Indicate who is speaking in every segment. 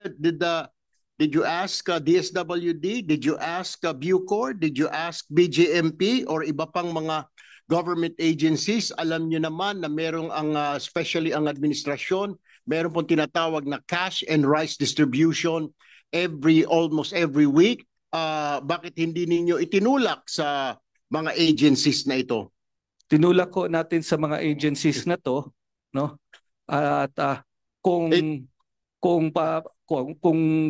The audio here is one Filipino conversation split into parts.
Speaker 1: did the did you ask DSWD? Did you ask Bucor? Did you ask BJMP or iba pang mga government agencies? Alam nyo naman na merong especially ang administrasyon, meron pong tinatawag na cash and rice distribution almost every week. Bakit hindi ninyo itinulak sa mga agencies na ito?
Speaker 2: Tinulak ko natin sa mga agencies na to, no? At kung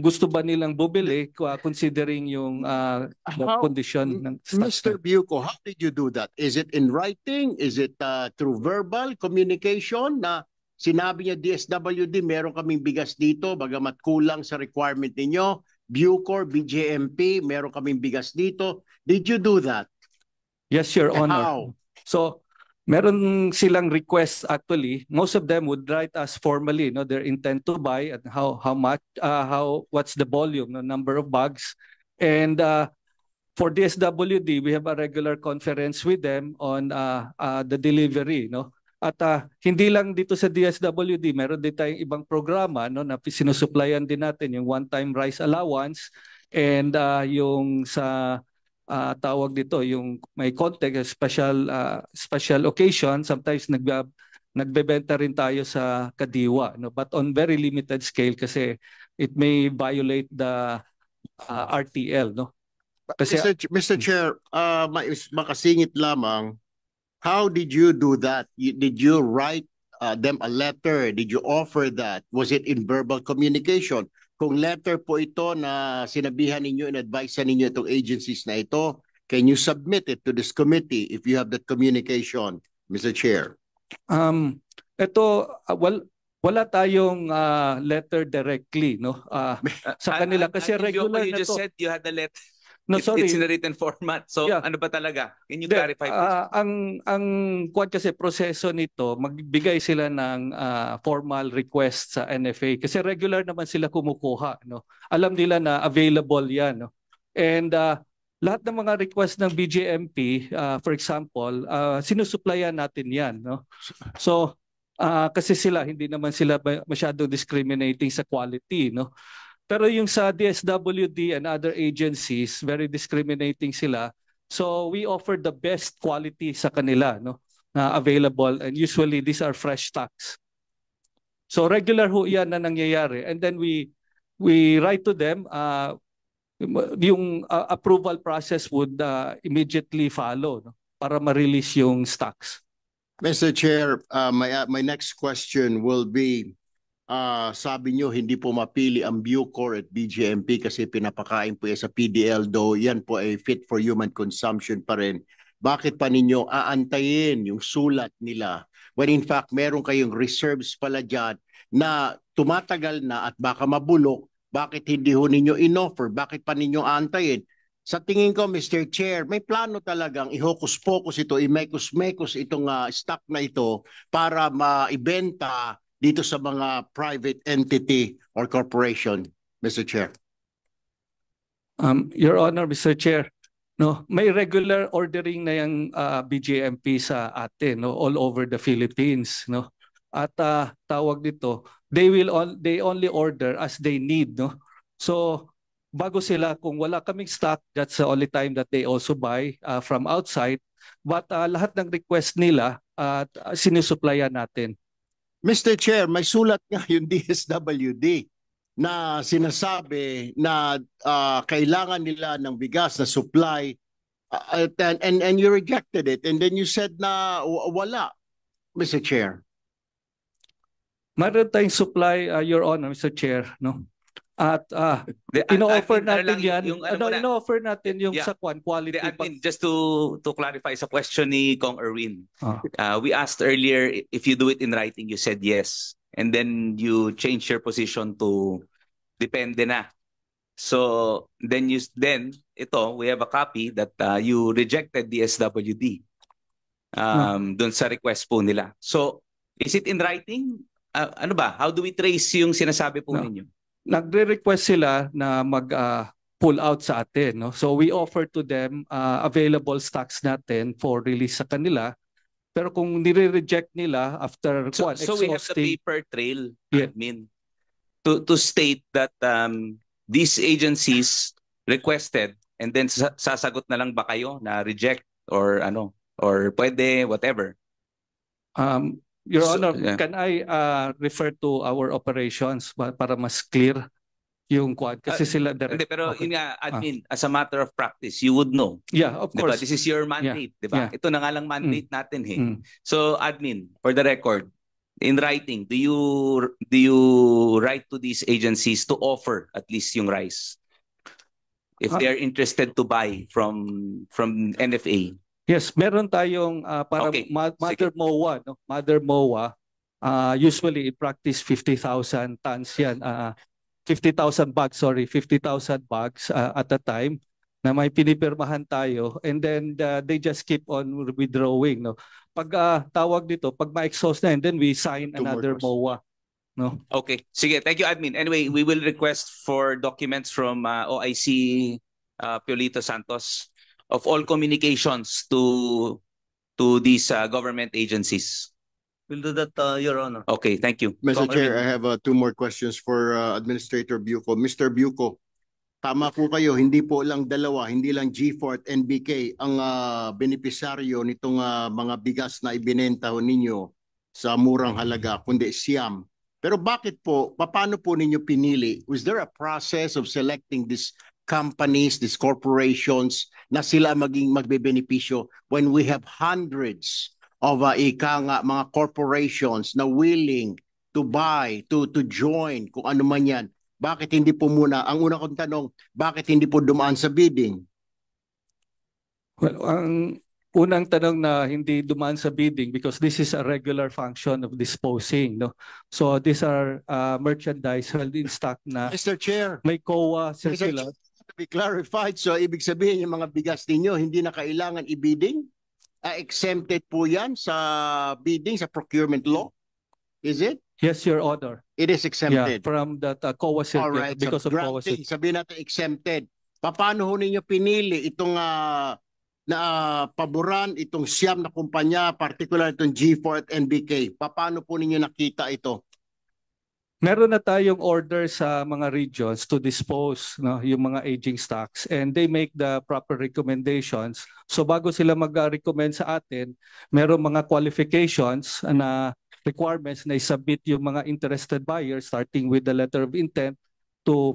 Speaker 2: gusto ba nilang bumili, considering yung condition ng
Speaker 1: Mr. Bucco, how did you do that? Is it in writing? Is it through verbal communication na sinabi niya DSWD, meron kaming bigas dito, bagamat kulang sa requirement ninyo, Bucor, BJMP, meron kaming bigas dito. Did you do that?
Speaker 2: Yes, Your Honor.
Speaker 1: How?
Speaker 2: So, meron silang requests actually. Most of them would write us formally, no, their intent to buy and how much, what's the volume, no, number of bags. And for DSWD, we have a regular conference with them on the delivery, no. At hindi lang dito sa DSWD, meron din tayong ibang programa, no, na sinusuplayan din natin yung one-time rice allowance and yung sa tawag dito yung may context special occasion, sometimes nagbebenta rin tayo sa kadiwa, no, but on very limited scale kasi it may violate the RTL, no. Kasi
Speaker 1: Mr. Chair, makasingit lamang, how did you do that? Did you write them a letter? Did you offer that? Was it in verbal communication? Kung letter po ito na sinabihan ninyo, in-advise ninyo itong agencies na ito, can you submit it to this committee if you have that communication, Mr. Chair?
Speaker 2: Wala tayong letter directly, no, sa kanila kasi regular na to.
Speaker 3: You just said you had the letter.
Speaker 2: No, sorry.
Speaker 3: It's in a written format. So
Speaker 2: yeah.
Speaker 3: Ano ba talaga? Can you clarify please?
Speaker 2: Ang kuwan kasi proseso nito, magbigay sila ng formal request sa NFA kasi regular naman sila kumukuha, no. Alam nila na available 'yan, no. And lahat ng mga request ng BJMP, for example, sinusuplayan natin 'yan, no. So kasi hindi naman sila masyadong discriminating sa quality, no. Pero yung sa DSWD and other agencies, very discriminating sila. So we offer the best quality sa kanila, no, available, and usually these are fresh stocks. So regular ho yan na nangyayari. And then we write to them, yung approval process would immediately follow, no, para ma-release yung stocks.
Speaker 1: Mr. Chair, my next question will be, sabi nyo hindi po mapili ang Bucor at BJMP kasi pinapakain po yan sa PDL, though yan po ay fit for human consumption pa rin. Bakit pa ninyo aantayin yung sulat nila when in fact meron kayong reserves pala dyan na tumatagal na at baka mabulok? Bakit hindi ho ninyo in-offer? Bakit pa ninyo aantayin? Sa tingin ko, Mr. Chair, may plano talagang i-hocus-pocus ito, i-mekos-mekos itong stock na ito para maibenta dito sa mga private entity or corporation, Mr. Chair.
Speaker 2: Your Honor, Mr. Chair, no, may regular ordering na yung BJMP sa atin, no, all over the Philippines, no. At tawag dito, they only order as they need, no. So bago sila, kung wala kaming stock, that's the only time that they also buy from outside. But lahat ng request nila sinusuplayan natin.
Speaker 1: Mr. Chair, may sulat nga yung DSWD na sinasabi na kailangan nila ng bigas na supply and you rejected it and then you said na wala, Mr. Chair.
Speaker 2: Meron tayong supply, Your Honor, Mr. Chair, no? At ino-offer natin yan. Ino-offer natin yung sa quality.
Speaker 3: Just to clarify sa question ni Kong Erwin. We asked earlier if you do it in writing, you said yes. And then you changed your position to depende na. So then we have a copy that you rejected the SWD dun sa request po nila. So is it in writing? Ano ba? How do we trace yung sinasabi po ninyo?
Speaker 2: Nagre-request sila na mag-pull out sa atin, no? So we offer to them available stocks natin for release sa kanila. Pero kung nire-reject nila after
Speaker 3: so we have the paper trail, admin. to state that these agencies requested and then sasagot na lang ba kayo na reject or ano or pwede whatever?
Speaker 2: Your
Speaker 3: So,
Speaker 2: Honor,
Speaker 3: yeah.
Speaker 2: can I refer to our operations para mas clear yung quad? Kasi sila direct.
Speaker 3: Hindi, pero
Speaker 2: Okay.
Speaker 3: yun nga, admin, as a matter of practice, you would know.
Speaker 2: Yeah, of
Speaker 3: Diba?
Speaker 2: course.
Speaker 3: This is your mandate, diba?
Speaker 2: Yeah.
Speaker 3: Ito na nga lang mandate natin eh.
Speaker 2: Mm.
Speaker 3: So, admin, for the record, in writing, do you write to these agencies to offer at least yung rice? If they are interested to buy from NFA.
Speaker 2: Yes, meron tayong para
Speaker 3: Okay,
Speaker 2: Mother MOA, no? Mother MOA, usually in practice 50,000 tons yan. 50,000 bags, sorry, 50,000 bags at a time na may pinipirmahan tayo, and then they just keep on withdrawing, no. Pag tawag dito, pag ma-exhaust na, and then we sign another MOA, no.
Speaker 3: Okay, sige, thank you, admin. Anyway, we will request for documents from OIC Piolito Santos of all communications to these government agencies.
Speaker 4: We'll do that, Your Honor.
Speaker 3: Okay, thank you.
Speaker 1: Mr.
Speaker 3: Kong
Speaker 1: Chair,
Speaker 3: Erwin.
Speaker 1: I have two more questions for Administrator Bucco. Mr. Bucco, tama po kayo, hindi po lang dalawa, hindi lang G4 at NBK ang benepisaryo nitong mga bigas na ibinenta ho ninyo sa murang halaga, kundi Siam. Pero bakit po, paano po ninyo pinili? Was there a process of selecting these companies, these corporations na sila maging magbebenepisyo when we have hundreds of mga corporations na willing to buy, to join, kung ano man yan? Bakit hindi po muna, ang una kong tanong, bakit hindi po dumaan sa bidding?
Speaker 2: Well, ang unang tanong na hindi dumaan sa bidding because this is a regular function of disposing, no. So these are merchandise held in stock na
Speaker 1: Mr. Chair,
Speaker 2: may COA
Speaker 1: Mr.
Speaker 2: circular.
Speaker 1: Chair, to be clarified, so ibig sabihin yung mga bigas ninyo hindi na kailangan i-bidding? Exempted po yan sa bidding, sa procurement law? Is it?
Speaker 2: Yes, Your Honor.
Speaker 1: It is
Speaker 2: Yeah,
Speaker 1: exempted.
Speaker 2: from that COA
Speaker 1: All
Speaker 2: circular
Speaker 1: right,
Speaker 2: because
Speaker 1: so
Speaker 2: of COA
Speaker 1: granting,
Speaker 2: circular.
Speaker 1: sabihin natin exempted. Paano ho ninyo pinili itong na paboran itong siyam na kumpanya, particular itong G4 at NBK? Paano po ninyo nakita ito?
Speaker 2: Meron na tayong order sa mga regions to dispose, no, yung mga aging stocks, and they make the proper recommendations. So bago sila mag-recommend sa atin, meron mga qualifications na requirements na i-submit yung mga interested buyers, starting with the letter of intent to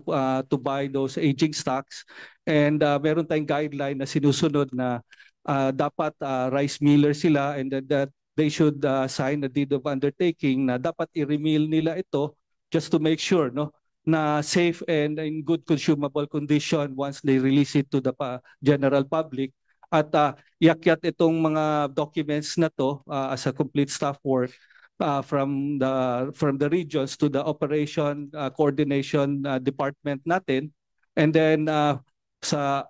Speaker 2: buy those aging stocks. And meron tayong guideline na sinusunod na dapat rice miller sila, and that they should sign a deed of undertaking na dapat i-remill nila ito just to make sure, no, na safe and in good consumable condition once they release it to the general public. At iakyat itong mga documents na to as a complete staff work from the regions to the operation coordination department natin, and then sa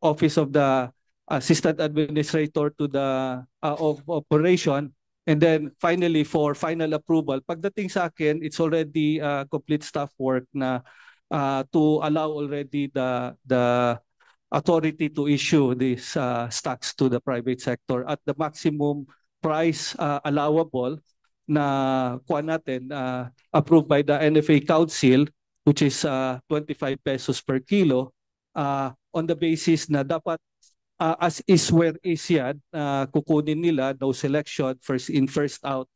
Speaker 2: office of the assistant administrator to the of operation. And then finally, for final approval, pagdating sa akin, it's already complete staff work na to allow already the authority to issue these stocks to the private sector at the maximum price allowable na kuha natin, approved by the NFA Council, which is 25 pesos per kilo, on the basis na dapat as is where is yan, kukunin nila, no selection, first in, first out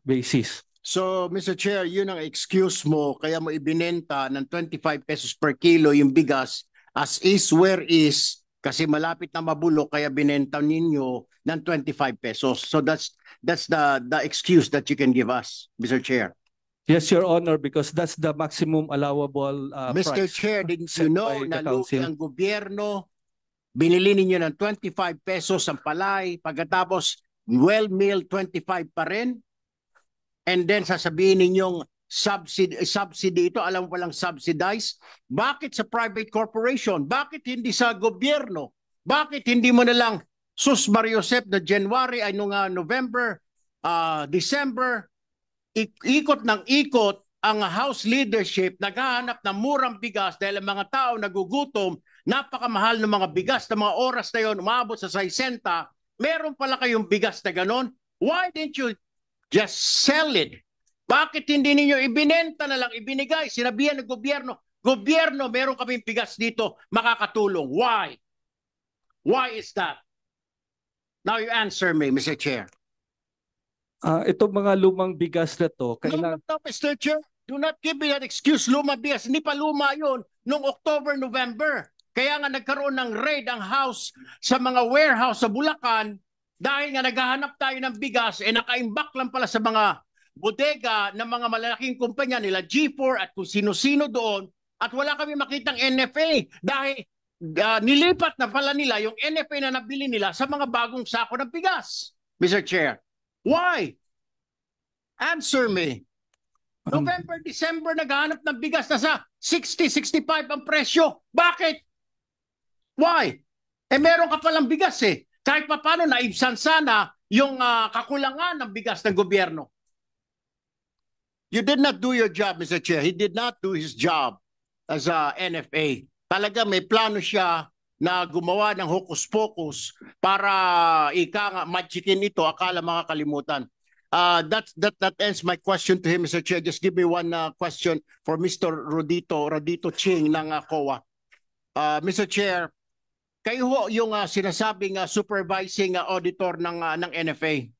Speaker 2: basis.
Speaker 1: So, Mr. Chair, yun ang excuse mo, kaya mo ibinenta ng 25 pesos per kilo yung bigas as is where is, kasi malapit na mabulok, kaya binenta ninyo ng 25 pesos. So that's the excuse that you can give us, Mr. Chair.
Speaker 2: Yes, Your Honor, because that's the maximum allowable
Speaker 1: Mr.
Speaker 2: price.
Speaker 1: Chair, didn't
Speaker 2: set
Speaker 1: you know
Speaker 2: by
Speaker 1: na
Speaker 2: the
Speaker 1: lugi
Speaker 2: council.
Speaker 1: ang gobyerno? Binili ninyo ng 25 pesos ang palay, pagkatapos well-milled 25 pa rin. And then sasabihin ninyong subsidy ito, alam ko lang subsidized. Bakit sa private corporation? Bakit hindi sa gobyerno? Bakit hindi mo na lang sus Mario Josep na January ay nung November, December, ikot ng ikot ang House leadership, naghahanap ng murang bigas dahil ang mga tao nagugutom, napakamahal ng mga bigas na mga oras na yon, umabot sa 60, meron pala kayong bigas na ganon. Why didn't you just sell it? Bakit hindi ninyo ibinenta na lang, ibinigay, sinabihan ng gobyerno, gobyerno, meron kaming bigas dito, makakatulong. Why? Why is that? Now you answer me, Mr. Chair.
Speaker 2: Itong mga lumang bigas na to,
Speaker 1: No, Mr. Chair, do not give me that excuse, luma bigas. Hindi pa luma yun noong October, November. Kaya nga nagkaroon ng raid ang house sa mga warehouse sa Bulacan dahil nga naghahanap tayo ng bigas nakaimbak lang pala sa mga bodega ng mga malalaking kumpanya nila G4 at kung sino-sino doon at wala kami makitang NFA dahil nilipat na pala nila yung NFA na nabili nila sa mga bagong sako ng bigas. Mr. Chair, why? Answer me. November, December, naghahanap ng bigas na sa 60, 65 ang presyo. Bakit? Why? Meron ka palang bigas Kahit pa paano naibsan sana yung kakulangan ng bigas ng gobyerno. You did not do your job, Mr. Chair. He did not do his job as a NFA. Talaga may plano siya na gumawa ng hokus-pokus para magickin ito, akala makakalimutan. That ends my question to him, Mr. Chair. Just give me one question for Mr. Rodito Ching ng COA. Mr. Chair, kayo ho yung sinasabing supervising auditor ng NFA.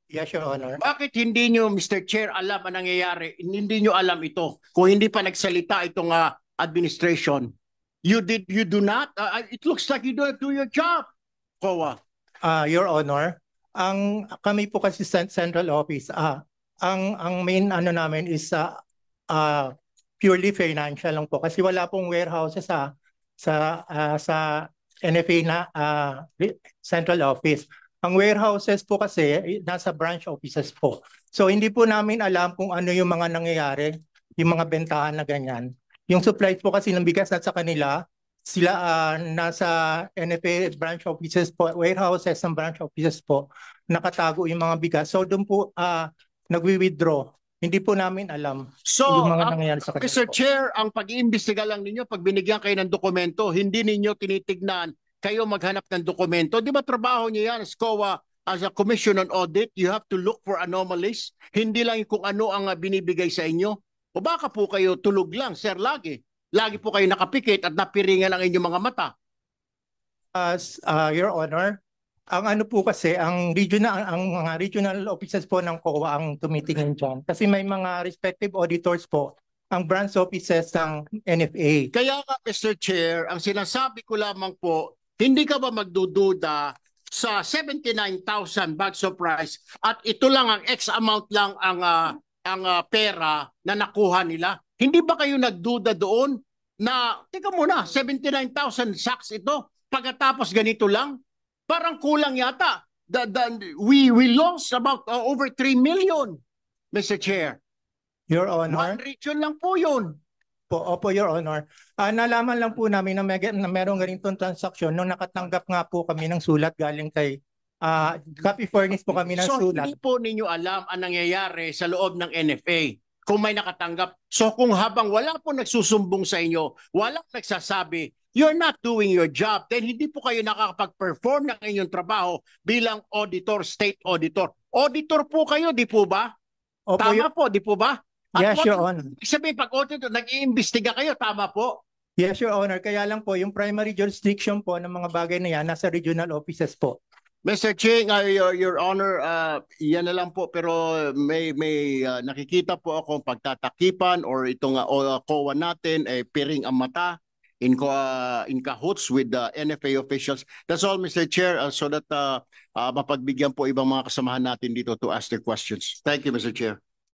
Speaker 5: Yes, Your Honor.
Speaker 1: Bakit hindi nyo, Mr. Chair, alam ang nangyayari? Hindi nyo alam ito. Kung hindi pa nagsalita itong administration. You do not? It looks like you don't do your job, COA.
Speaker 5: Your Honor, kami po kasi central office, ang main namin is purely financial lang po kasi wala pong warehouses sa NFA na central office. Ang warehouses po kasi nasa branch offices po. So hindi po namin alam kung ano yung mga nangyayari, yung mga bentahan na ganyan. Yung supplies po kasi ng bigas nasa kanila, sila nasa NFA branch offices po, warehouses ng branch offices po, nakatago yung mga bigas. So doon po nagwi-withdraw. Hindi po namin alam yung mga nangyayari sa kanila.
Speaker 1: Mr. Chair, ang pag-iimbestiga lang ninyo, pag binigyan kayo ng dokumento, hindi ninyo tinitignan kayo maghanap ng dokumento. Di ba trabaho niyo yan as COA, as a Commission on Audit, you have to look for anomalies. Hindi lang kung ano ang binibigay sa inyo. O baka po kayo tulog lang, sir, lagi. Lagi po kayo nakapikit at napiringan ang inyong mga mata.
Speaker 5: Your Honor, ang ano po kasi, ang mga regional offices po ng COA ang tumitingin dyan. Kasi may mga respective auditors po, ang branch offices ng NFA.
Speaker 1: Kaya nga, Mr. Chair, ang sinasabi ko lamang po, hindi ka ba magdududa sa 79,000 bags of rice at ito lang ang X amount lang ang pera na nakuha nila? Hindi ba kayo nagduda doon na, teka muna, 79,000 sacks ito, pagkatapos ganito lang? Parang kulang yata. We lost about over 3 million, Mr. Chair.
Speaker 5: Your Honor.
Speaker 1: One region lang po yun.
Speaker 5: Opo, Your Honor. Nalaman lang po namin na merong ganitong transaksyon nung nakatanggap nga po kami ng sulat galing kay copy furnish po kami ng sulat.
Speaker 1: So hindi po ninyo alam ang nangyayari sa loob ng NFA kung may nakatanggap. So kung habang wala po nagsusumbong sa inyo, walang nagsasabi, you're not doing your job, then hindi po kayo nakakapag-perform ng inyong trabaho bilang auditor, state auditor. Auditor po kayo, di po ba?
Speaker 5: Opo,
Speaker 1: Tama po, di po ba? At
Speaker 5: yes, Your Honor.
Speaker 1: Sabihin, pag auditor, nag-iimbestiga kayo, tama po?
Speaker 5: Yes, Your Honor. Kaya lang po, yung primary jurisdiction po ng mga bagay na yan, nasa regional offices po.
Speaker 1: Mr. Ching, Your Honor, yan na lang po, pero may nakikita po akong pagtatakipan or itong COA natin, piring ang mata in cahoots with the NFA officials. That's all, Mr. Chair, so that mapagbigyan po ibang mga kasamahan natin dito to ask their questions. Thank you, Mr. Chair.